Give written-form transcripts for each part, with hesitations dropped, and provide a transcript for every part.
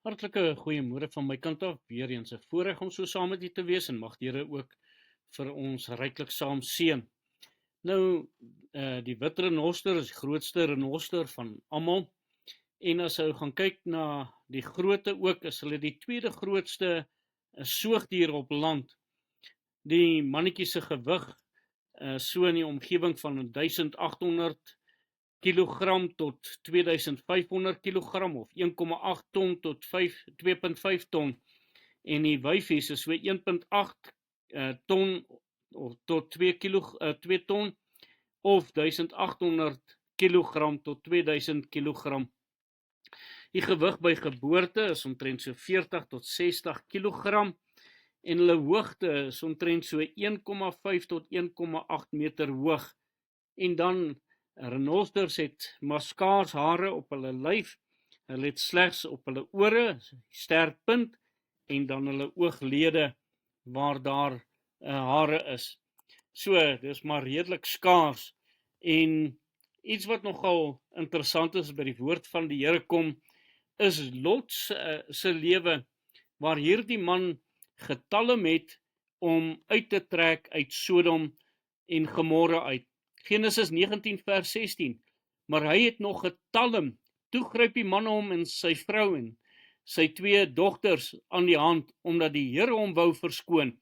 Hartlike goeiemôre van my kant af. Weer eens 'n voorreg om so saam met u te wees en mag die Here ook vir ons ryklik saam seën. Nou die wit renoster is die grootste renoster van almal en as ou gaan kyk na die grootte ook, is hulle die tweede grootste soogdier op land. Die mannetjie se gewig so in die omgewing van 1800 kilogram tot 2500 kilogram of 1,8 ton tot 2,5 ton en die wyfies is so 1,8 ton of tot 2 ton of 1800 kilogram tot 2000 kilogram. Die gewig by geboorte is omtrent so 40 tot 60 kilogram en hulle hoogte is omtrent so 1,5 tot 1,8 meter hoog. En dan renosters het maar skaars hare op hulle lyf. Hulle het slegs op hulle ore sterk punt en dan hulle ooglede waar daar hare is. So, dis maar redelik skaars. En iets wat nogal interessant is by die woord van die Here kom, is Lot se lewe, waar hierdie man getalm het om uit te trek uit Sodom en Gomorra uit. Genesis 19 vers 16, maar hy het nog getalm, toe gryp die man hom en sy vrou en sy 2 dogters aan die hand, omdat die Here hom wou verskoon,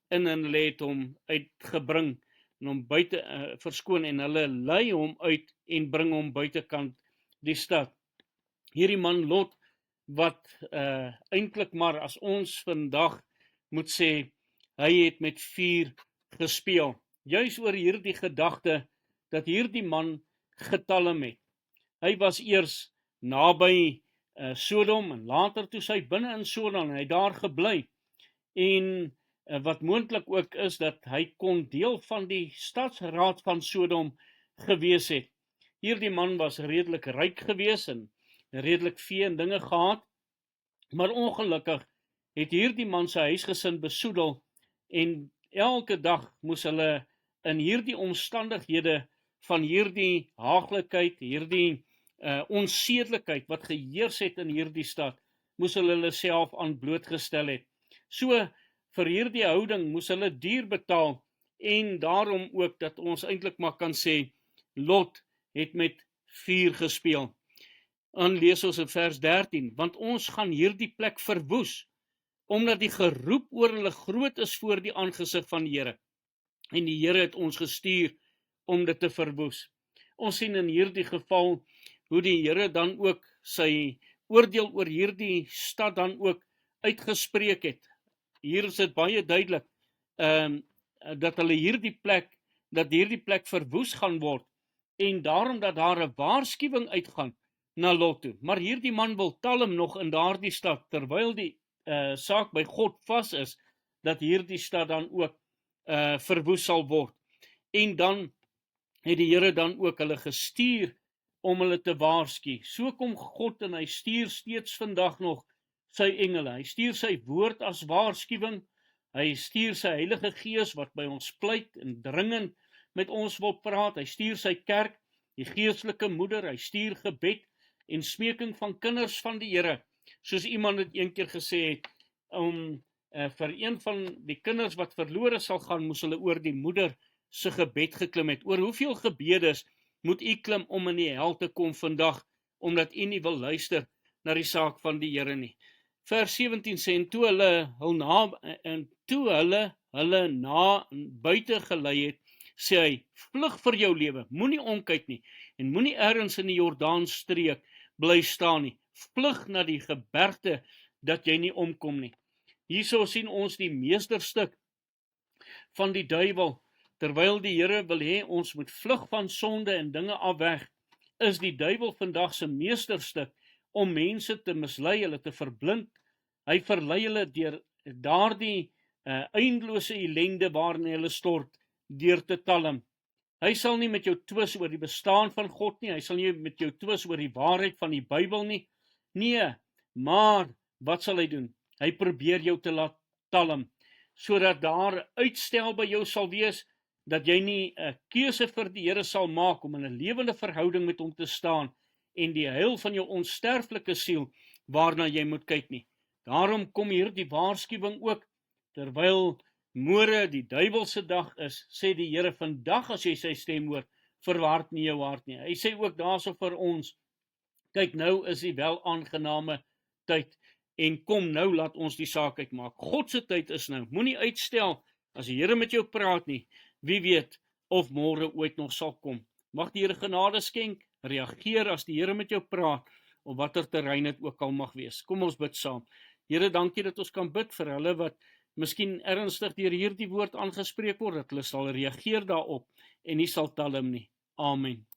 en hulle het hom uitgebring, en hom buite verskoon, en hulle lei hom uit, en bring hom buitekant die stad. Hierdie man Lot, wat eintlik maar as ons vandag moet sê, hy het met vuur gespeel, juis oor hierdie gedagte, dat hierdie man getalm het. Hy was eers naby Sodom, en later toe sy binne in Sodom, en hy daar gebly, en wat moontlik ook is, dat hy kon deel van die stadsraad van Sodom gewees het. Hierdie man was redelik ryk gewees, en redelik vee en dinge gehad, maar ongelukkig het hierdie man sy huisgesin besoedel, en elke dag moes hulle in hierdie omstandighede van hierdie haaglikheid, hierdie onsedelikheid wat geheers het in hierdie stad, moes hulle self aan blootgestel het. So, vir hierdie houding moes hulle duur betaal, en daarom ook dat ons eintlik maar kan sê, Lot het met vuur gespeel. Dan lees ons in vers 13, want ons gaan hierdie plek verwoes, omdat die geroep oor hulle groot is voor die aangesig van die Here. En die Here het ons gestuur om dit te verwoes. Ons sien in hierdie geval hoe die Here dan ook sy oordeel oor hierdie stad dan ook uitgespreek het. Hier is dit baie duidelik dat hulle hierdie plek verwoes gaan word, en daarom dat daar 'n waarskuwing uitgaan na Lot toe. Maar hierdie man wil talm nog in daardie stad, terwyl die saak by God vas is, dat hierdie stad dan ook verwoes sal word. En dan het die Here dan ook hulle gestuur om hulle te waarsku. So kom God en hy stuur steeds vandag nog sy engele. Hy stuur sy woord as waarskuwing. Hy stuur sy Heilige Gees wat by ons pleit en dringend met ons wil praat. Hy stuur sy kerk, die geestelike moeder. Hy stuur gebed en smeking van kinders van die Here. Soos iemand het een keer gesê het, om vir een van die kinders wat verlore sal gaan, moes hulle oor die moeder se gebed geklim het. Oor hoeveel gebedes moet u klim om in die hel te kom vandag, omdat u nie wil luister na die saak van die Here nie. Vers 17 sê, en toe hulle na buite gelei het, sê hy, vlug vir jou lewe, moenie omkyk nie, en moenie ergens in die Jordaanstreek bly staan nie, vlug na die gebergte, dat jy nie omkom nie. Hierso sien ons die meesterstuk van die duiwel, terwyl die Here wil hê ons moet vlug van sonde en dinge afweg, is die duiwel vandag se meesterstuk om mense te mislei, hulle te verblind. Hy verlei hulle deur daardie eindelose ellende waarin hulle stort, deur te talm. Hy sal nie met jou twis oor die bestaan van God nie, hy sal nie met jou twis oor die waarheid van die Bybel nie. Nee, maar wat sal hy doen? Hy probeer jou te laat talm, sodat daar uitstel by jou sal wees, dat jy nie 'n keuse vir die Here sal maak om in 'n lewende verhouding met hom te staan, en die heil van jou onsterflike siel waarna jy moet kyk nie. Daarom kom hier die waarskuwing ook, terwyl môre die duiwelse dag is, sê die Here, vandag as jy sy stem hoor, verward nie jou hart nie. Hy sê ook daarso vir ons, kyk, nou is die wel aangename tyd, en kom nou, laat ons die saak uitmaak. God se tyd is nou, moenie uitstel, as die Here met jou praat nie, wie weet, of môre ooit nog sal kom. Mag die Here genade skenk, reageer as die Here met jou praat, op watter terrein dit ook al mag wees. Kom ons bid saam. Here, dankie dat ons kan bid vir hulle wat miskien ernstig deur hierdie woord aangespreek word, dat hulle sal reageer daarop, en nie sal talm nie. Amen.